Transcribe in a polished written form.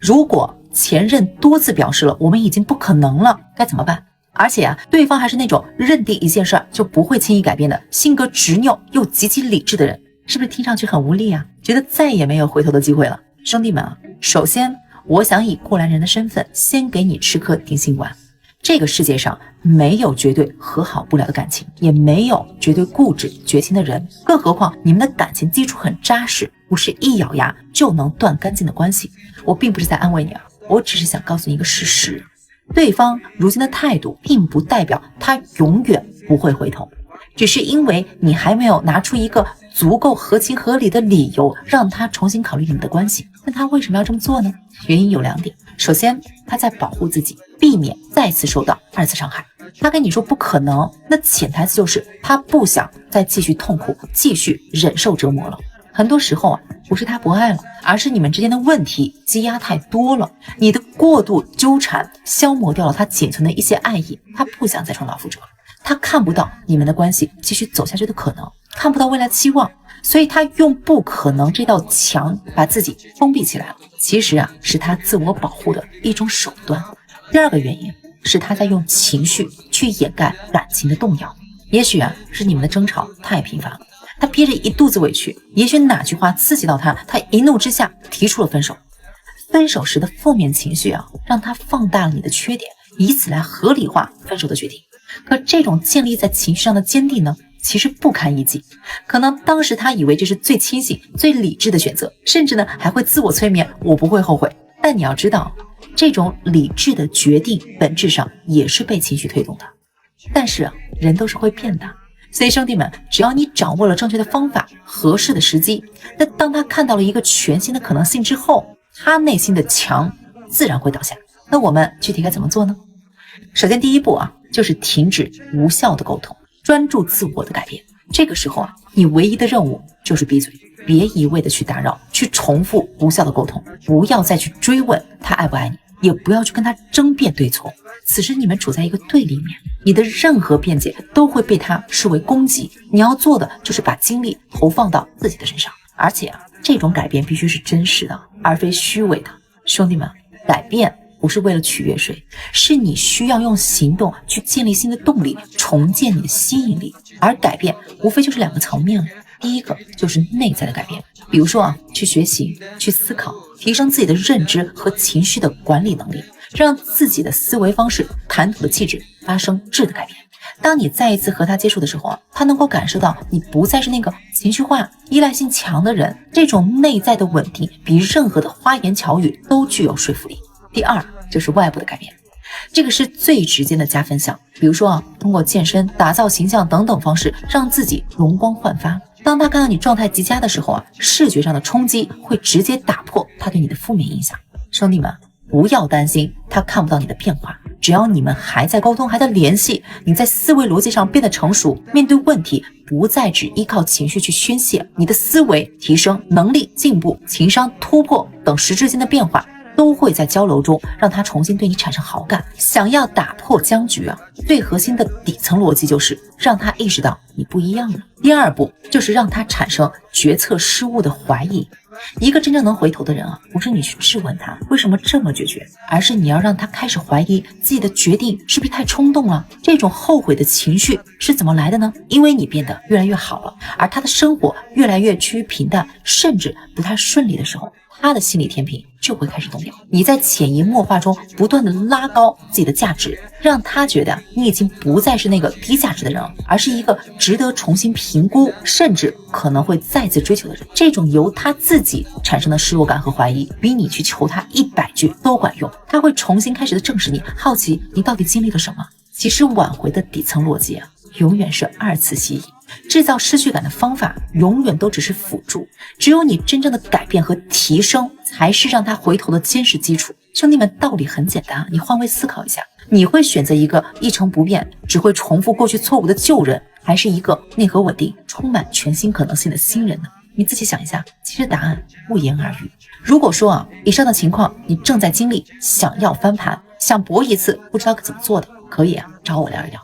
如果前任多次表示了我们已经不可能了，该怎么办？而且对方还是那种认定一件事就不会轻易改变的，性格执拗又极其理智的人，是不是听上去很无力啊？觉得再也没有回头的机会了。兄弟们啊，首先我想以过来人的身份先给你吃颗定心丸。这个世界上没有绝对和好不了的感情，也没有绝对固执绝情的人，更何况你们的感情基础很扎实，不是一咬牙就能断干净的关系。我并不是在安慰你啊，我只是想告诉你一个事实，对方如今的态度并不代表他永远不会回头，只是因为你还没有拿出一个足够合情合理的理由让他重新考虑你们的关系。那他为什么要这么做呢？原因有2点。首先，他在保护自己，避免再次受到2次伤害。他跟你说不可能，那潜台词就是他不想再继续痛苦，继续忍受折磨了。很多时候不是他不爱了，而是你们之间的问题积压太多了，你的过度纠缠消磨掉了他仅存的一些爱意，他不想再重蹈覆辙了。他看不到你们的关系继续走下去的可能，看不到未来的希望，所以他用不可能这道墙把自己封闭起来了。其实是他自我保护的一种手段。第2个原因是他在用情绪去掩盖感情的动摇。也许是你们的争吵太频繁了，他憋着一肚子委屈，也许哪句话刺激到他，他一怒之下提出了分手。分手时的负面情绪让他放大了你的缺点，以此来合理化分手的决定。可这种建立在情绪上的坚定呢，其实不堪一击。可能当时他以为这是最清醒最理智的选择，甚至呢还会自我催眠，我不会后悔。但你要知道，这种理智的决定本质上也是被情绪推动的。但是人都是会变的，所以兄弟们，只要你掌握了正确的方法，合适的时机，那当他看到了一个全新的可能性之后，他内心的墙自然会倒下。那我们具体该怎么做呢？首先第一步就是停止无效的沟通，专注自我的改变。这个时候你唯一的任务就是闭嘴，别一味的去打扰，去重复无效的沟通，不要再去追问他爱不爱你，也不要去跟他争辩对错。此时你们处在一个对立面，你的任何辩解都会被他视为攻击。你要做的就是把精力投放到自己的身上，而且这种改变必须是真实的，而非虚伪的。兄弟们，改变不是为了取悦谁，是你需要用行动去建立新的动力，重建你的吸引力。而改变无非就是2个层面了。第一个就是内在的改变，比如说去学习，去思考，提升自己的认知和情绪的管理能力，让自己的思维方式、谈吐的气质发生质的改变。当你再一次和他接触的时候他能够感受到你不再是那个情绪化、依赖性强的人。这种内在的稳定比任何的花言巧语都具有说服力。第2就是外部的改变，这个是最直接的加分项。比如说通过健身、打造形象等等方式，让自己容光焕发。当他看到你状态极佳的时候视觉上的冲击会直接打破他对你的负面影响。兄弟们，不要担心他看不到你的变化，只要你们还在沟通，还在联系，你在思维逻辑上变得成熟，面对问题不再只依靠情绪去宣泄，你的思维提升、能力进步、情商突破等实质性的变化都会在交流中让他重新对你产生好感。想要打破僵局最核心的底层逻辑就是让他意识到你不一样了。第2步就是让他产生决策失误的怀疑。一个真正能回头的人不是你去质问他为什么这么决绝，而是你要让他开始怀疑自己的决定是不是太冲动了。这种后悔的情绪是怎么来的呢？因为你变得越来越好了，而他的生活越来越趋于平淡，甚至不太顺利的时候，他的心理天平就会开始动摇。你在潜移默化中不断的拉高自己的价值，让他觉得你已经不再是那个低价值的人，而是一个值得重新评估，甚至可能会再次追求的人。这种由他自己产生的失落感和怀疑，比你去求他100句都管用。他会重新开始的正视你，好奇你到底经历了什么。其实挽回的底层逻辑永远是2次吸引。制造失去感的方法永远都只是辅助，只有你真正的改变和提升才是让他回头的坚实基础。兄弟们，道理很简单你换位思考一下，你会选择一个一成不变、只会重复过去错误的旧人，还是一个内核稳定、充满全新可能性的新人呢？你自己想一下，其实答案不言而喻。如果说以上的情况你正在经历，想要翻盘，想搏一次不知道怎么做的，可以找我聊一聊。